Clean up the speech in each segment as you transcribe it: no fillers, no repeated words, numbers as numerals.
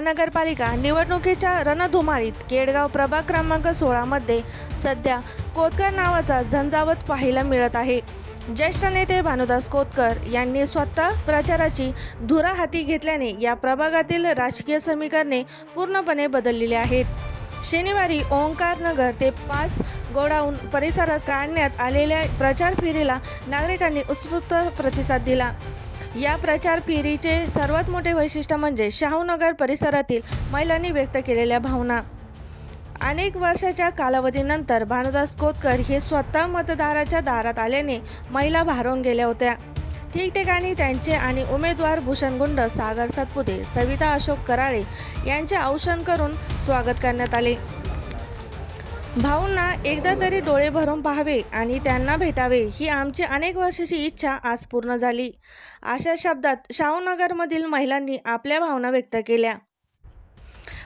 महानगरपालिका निवडणुकीच्या रणधुमाळीत केडगाव प्रभाग क्रमांक 16 मध्ये सध्या कोतकर नावाचा झंझावत पाहायला मिळत आहे। ज्येष्ठ नेते भानुदास कोतकर यांनी स्वतः प्रचाराची धुरा हाती घेतल्याने या प्रभागातील राजकीय समीकरणे पूर्णपणे बदललेली आहेत। शनिवारी ओंकार नगर ते 5 गोडाऊन परिसरात काढण्यात आलेल्या प्रचार फेरीला नागरिकांनी उत्स्फूर्त प्रतिसाद दिला। या प्रचार फेरीचे सर्वात मोठे वैशिष्ट्य म्हणजे शाहूनगर परिसरातील महिलांनी व्यक्त केलेल्या भावना। अनेक वर्षाच्या कालावधीनंतर भानुदास कोतकर हे स्वतः मतदाराच्या दारात आल्याने महिला भारावून गेल्या होत्या। ठिकठिकाणी त्यांचे आणि उमेदवार भूषण गुंड, सागर सातपुते, सविता अशोक कराळे यांचे औक्षण करून स्वागत करण्यात आले। भाऊंना एकदा तरी डोळे भरून पाहावे आणि त्यांना भेटावे ही आमची अनेक वर्षाची इच्छा आज पूर्ण झाली, अशा शब्दात शाहूनगरमधील महिलांनी आपल्या भावना व्यक्त केल्या।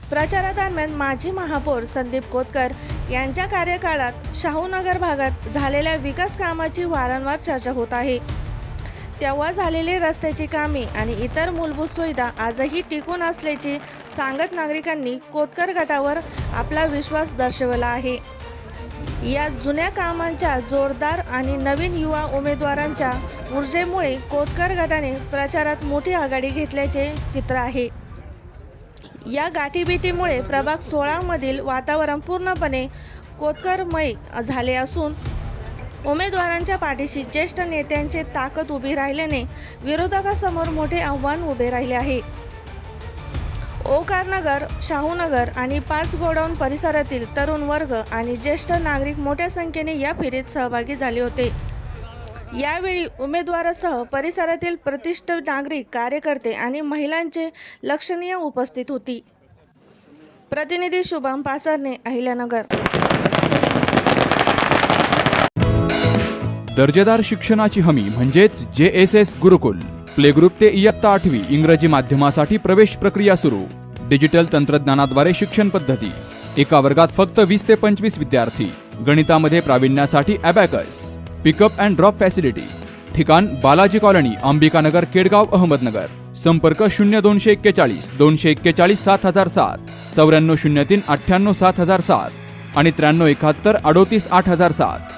प्रचारादरम्यान माजी महापौर संदीप कोतकर यांच्या कार्यकाळात शाहूनगर भागात झालेल्या विकास कामाची वारंवार चर्चा होत आहे। तेव्हा झालेले रस्त्याची कामे आणि इतर मूलभूत सुविधा आजही टिकून असल्याचे सांगत नागरिकांनी कोतकर गटावर आपला विश्वास दर्शवला आहे। या जुन्या कामांच्या जोरदार आणि नवीन युवा उमेदवारांच्या ऊर्जेमुळे कोतकर गटाने प्रचारात मोठी आघाडी घेतल्याचे चित्र आहे। या गाठीभेटीमुळे प्रभाग 16 मधील वातावरण पूर्णपणे कोतकरमय झाले असून उमेदवारांच्या पाठीशी ज्येष्ठ नेत्यांची ताकद उभी राहिल्याने विरोधकांसमोर मोठे आव्हान उभे राहिले आहे। ओंकारनगर, शाहूनगर आणि 5 गोडाऊन परिसरातील तरुण वर्ग आणि ज्येष्ठ नागरिक मोठ्या संख्येने या फेरीत सहभागी झाले होते। यावेळी उमेदवारासह परिसरातील प्रतिष्ठित नागरिक, कार्यकर्ते आणि महिलांची लक्षणीय उपस्थिती होती। प्रतिनिधी शुभम पाचरणे, अहिल्यानगर। दर्जेदार शिक्षणाची हमी म्हणजेच JSS गुरुकुल। प्ले ग्रुप ते इयत्ता 8वी इंग्रजी माध्यमासाठी प्रवेश प्रक्रिया सुरू। डिजिटल तंत्रज्ञानाद्वारे शिक्षण पद्धती। एका वर्गात फक्त 20 ते 25 विद्यार्थी। गणितामध्ये प्रावीण्यासाठी abacus. Pickup and drop facility. ठिकाण बालाजी कॉलनी, अंबिकानगर, केडगाव, अहमदनगर। संपर्क 0241 241 7007, 9403 98 7007 आणि 9371 38 8007।